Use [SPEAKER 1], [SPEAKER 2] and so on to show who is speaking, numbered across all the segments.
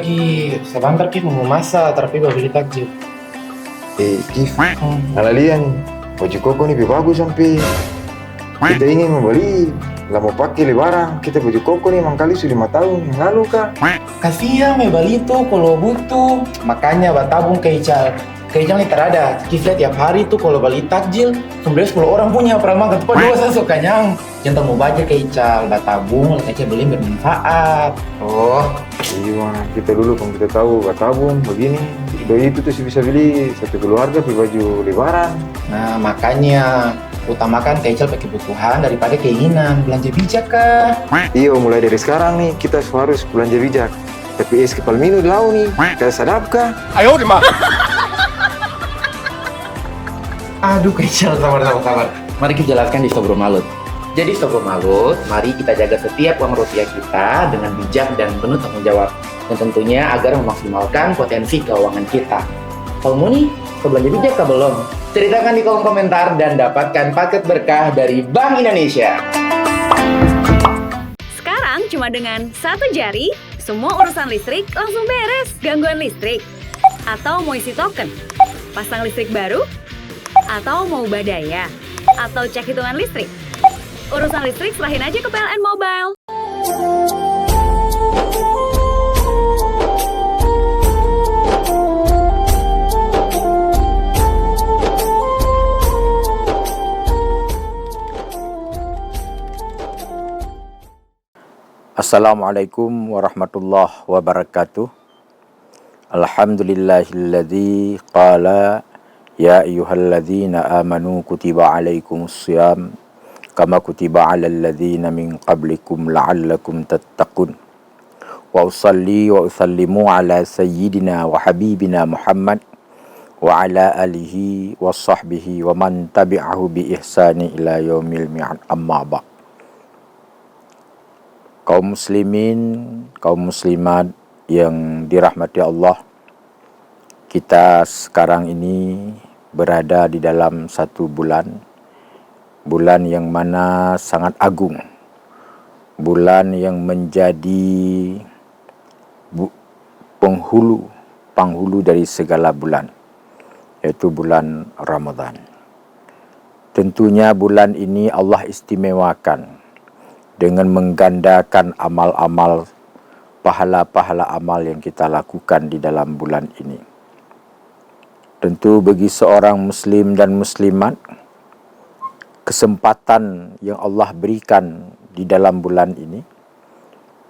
[SPEAKER 1] lagi sebentar Ki mau masak tapi baru beli takjil.
[SPEAKER 2] Kif, lian baju koko nih bagus sampai kita ingin membeli lah mau pakai lebaran. Kita baju koko nih emang kali sudah 5 tahun yang lalu kak.
[SPEAKER 1] Kasihan me beli itu kalau butuh. Makanya batabung ke Ical. Ke Ical nih terada. Kif lihat tiap hari tuh kalau beli takjil sebenarnya 10 orang punya pernah makan. Tuh dua saya suka nyang. Jangan mau baca ke Ical, batabung, kecil beli bermanfaat. Oh,
[SPEAKER 2] Iya, kita dulu kan kita tahu batabung begini. Doi itu tuh bisa beli satu keluarga beli baju lebaran.
[SPEAKER 1] nah makanya utamakan ke Ical pakai kebutuhan daripada keinginan. Belanja bijak kah?
[SPEAKER 2] Iya, mulai dari sekarang nih kita harus belanja bijak. Tapi es kepal minu lau nih, kayak sadap kah?
[SPEAKER 1] Aduh Kecil, sabar. Mari kita jelaskan di Sobro Malut. Jadi Sobro Malut, mari kita jaga setiap uang rupiah kita dengan bijak dan penuh tanggung jawab. Dan tentunya agar memaksimalkan potensi keuangan kita. Kamu nih, belanja bijak kah belum? Ceritakan di kolom komentar dan dapatkan paket berkah dari Bank Indonesia.
[SPEAKER 3] Sekarang cuma dengan satu jari, semua urusan listrik langsung beres. Gangguan listrik? Atau mau isi token? Pasang listrik baru? Atau mau ubah daya? Atau cek hitungan listrik? Urusan listrik serahin aja ke PLN Mobile.
[SPEAKER 4] Assalamualaikum warahmatullahi wabarakatuh. Alhamdulillahilladzi qala ya ayyuhalladzina amanu kutiba alaikumussyam kama kutiba alal ladzina min qablikum la'allakum tattaqun. Wa usalli wa usallimu ala sayyidina wa habibina Muhammad wa ala alihi wa sahbihi wa man tabi'ahu bi ihsani ila yaumil mi'ad, amma ba'. Kaum muslimin, kaum muslimat yang dirahmati Allah, kita sekarang ini berada di dalam satu bulan yang mana sangat agung, bulan yang menjadi penghulu dari segala bulan, yaitu bulan Ramadan. Tentunya bulan ini Allah istimewakan dengan menggandakan amal-amal, pahala-pahala amal yang kita lakukan di dalam bulan ini. Tentu bagi seorang muslim dan muslimat, kesempatan yang Allah berikan di dalam bulan ini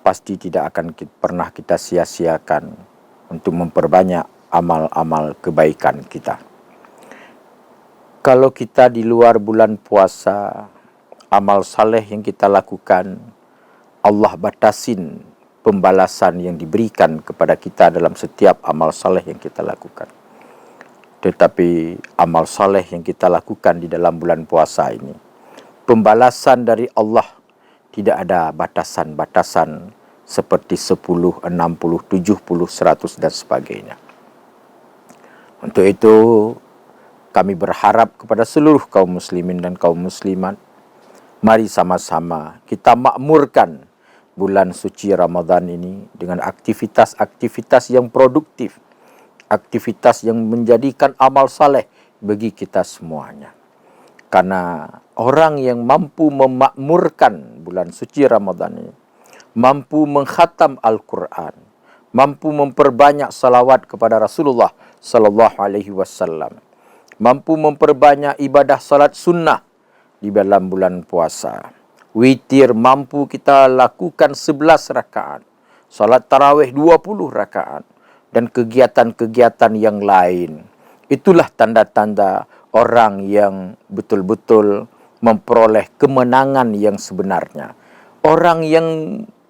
[SPEAKER 4] pasti tidak akan pernah kita sia-siakan untuk memperbanyak amal-amal kebaikan kita. Kalau kita di luar bulan puasa, amal saleh yang kita lakukan, Allah batasin pembalasan yang diberikan kepada kita dalam setiap amal saleh yang kita lakukan. Tetapi amal saleh yang kita lakukan di dalam bulan puasa ini, pembalasan dari Allah tidak ada batasan-batasan seperti 10, 60, 70, 100 dan sebagainya. Untuk itu kami berharap kepada seluruh kaum muslimin dan kaum muslimat, mari sama-sama kita makmurkan bulan suci Ramadan ini dengan aktivitas-aktivitas yang produktif, aktivitas yang menjadikan amal saleh bagi kita semuanya. Karena orang yang mampu memakmurkan bulan suci Ramadan ini, mampu mengkhatam Al-Quran, mampu memperbanyak salawat kepada Rasulullah sallallahu alaihi wasallam, mampu memperbanyak ibadah salat sunnah di dalam bulan puasa. Witir mampu kita lakukan 11 rakaat. Salat tarawih 20 rakaat. Dan kegiatan-kegiatan yang lain. Itulah tanda-tanda orang yang betul-betul memperoleh kemenangan yang sebenarnya. Orang yang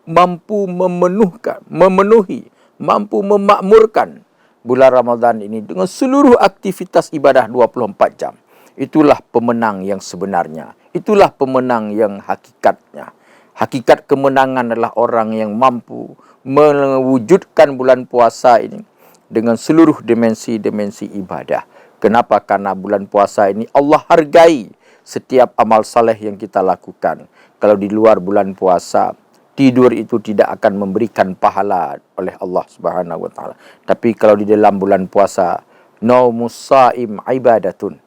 [SPEAKER 4] mampu memenuhi, mampu memakmurkan bulan Ramadan ini dengan seluruh aktivitas ibadah 24 jam. Itulah pemenang yang sebenarnya. Itulah pemenang yang hakikatnya. Hakikat kemenangan adalah orang yang mampu mewujudkan bulan puasa ini dengan seluruh dimensi-dimensi ibadah. Kenapa? Karena bulan puasa ini Allah hargai setiap amal saleh yang kita lakukan. Kalau di luar bulan puasa, tidur itu tidak akan memberikan pahala oleh Allah Subhanahu wa taala. Tapi kalau di dalam bulan puasa, naumus shaim ibadatun.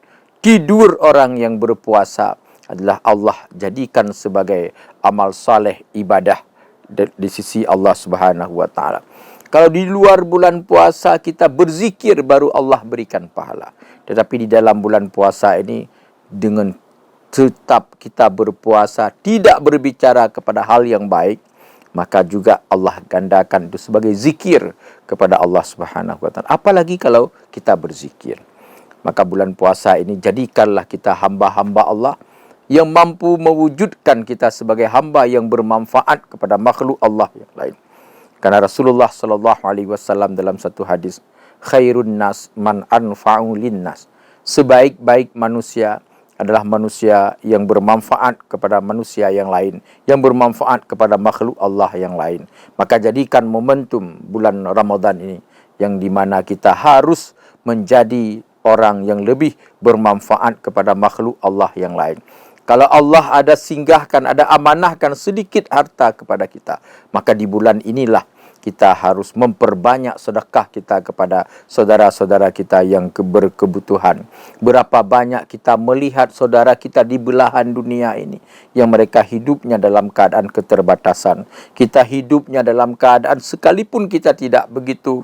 [SPEAKER 4] Tidur orang yang berpuasa adalah Allah jadikan sebagai amal saleh ibadah di sisi Allah Subhanahu wa taala. Kalau di luar bulan puasa kita berzikir baru Allah berikan pahala. Tetapi di dalam bulan puasa ini dengan tetap kita berpuasa, tidak berbicara kepada hal yang baik, maka juga Allah gandakan itu sebagai zikir kepada Allah Subhanahu wa taala. Apalagi kalau kita berzikir. Maka bulan puasa ini jadikanlah kita hamba-hamba Allah yang mampu mewujudkan kita sebagai hamba yang bermanfaat kepada makhluk Allah yang lain. Karena Rasulullah sallallahu alaihi wasallam dalam satu hadis, khairun nas man anfa'u linnas. Sebaik-baik manusia adalah manusia yang bermanfaat kepada manusia yang lain, yang bermanfaat kepada makhluk Allah yang lain. Maka jadikan momentum bulan Ramadan ini yang dimana kita harus menjadi orang yang lebih bermanfaat kepada makhluk Allah yang lain. Kalau Allah ada singgahkan, ada amanahkan sedikit harta kepada kita, maka di bulan inilah kita harus memperbanyak sedekah kita kepada saudara-saudara kita yang berkebutuhan. Berapa banyak kita melihat saudara kita di belahan dunia ini yang mereka hidupnya dalam keadaan keterbatasan. Kita hidupnya dalam keadaan sekalipun kita tidak begitu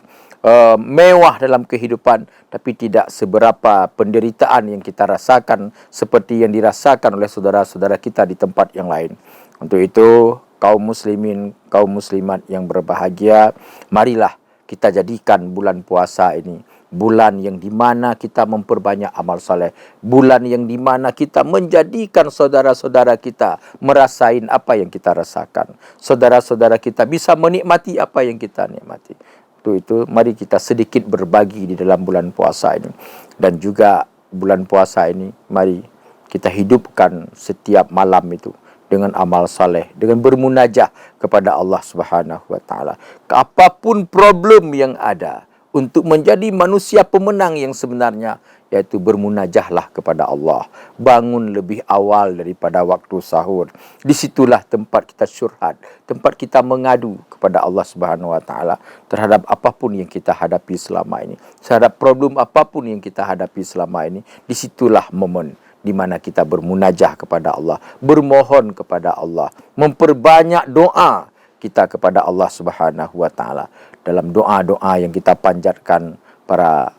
[SPEAKER 4] mewah dalam kehidupan, tapi tidak seberapa penderitaan yang kita rasakan seperti yang dirasakan oleh saudara-saudara kita di tempat yang lain. Untuk itu, kaum muslimin, kaum muslimat yang berbahagia, marilah kita jadikan bulan puasa ini bulan yang dimana kita memperbanyak amal saleh, bulan yang dimana kita menjadikan saudara-saudara kita merasain apa yang kita rasakan, saudara-saudara kita bisa menikmati apa yang kita nikmati. Itu mari kita sedikit berbagi di dalam bulan puasa ini. Dan juga bulan puasa ini mari kita hidupkan setiap malam itu dengan amal saleh, dengan bermunajah kepada Allah Subhanahu wa taala. Apapun problem yang ada, untuk menjadi manusia pemenang yang sebenarnya, yaitu bermunajahlah kepada Allah. Bangun lebih awal daripada waktu sahur. Disitulah tempat kita syurhat, tempat kita mengadu kepada Allah Subhanahu wa taala terhadap apapun yang kita hadapi selama ini. Terhadap problem apapun yang kita hadapi selama ini, disitulah momen di mana kita bermunajah kepada Allah, bermohon kepada Allah, memperbanyak doa kita kepada Allah Subhanahu wa taala. Dalam doa-doa yang kita panjatkan para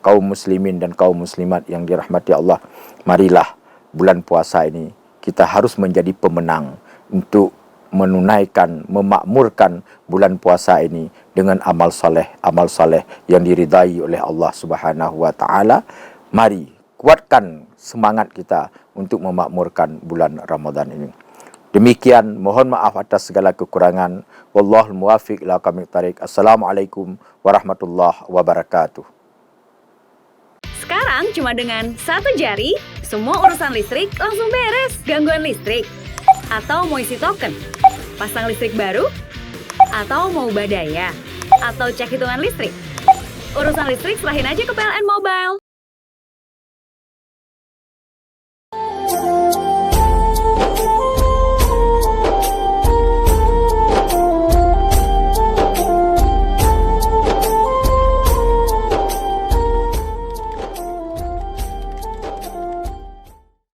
[SPEAKER 4] kaum muslimin dan kaum muslimat yang dirahmati Allah, marilah bulan puasa ini kita harus menjadi pemenang untuk menunaikan, memakmurkan bulan puasa ini dengan amal saleh yang diridai oleh Allah Subhanahu wa taala. Mari kuatkan semangat kita untuk memakmurkan bulan Ramadan ini. Demikian, mohon maaf atas segala kekurangan. Wallahul muwaffiq ila aqwamit thariq. Assalamualaikum warahmatullahi wabarakatuh.
[SPEAKER 3] Sekarang cuma dengan satu jari, semua urusan listrik langsung beres. Gangguan listrik, atau mau isi token, pasang listrik baru, atau mau ubah daya, atau cek hitungan listrik. Urusan listrik serahin aja ke PLN Mobile.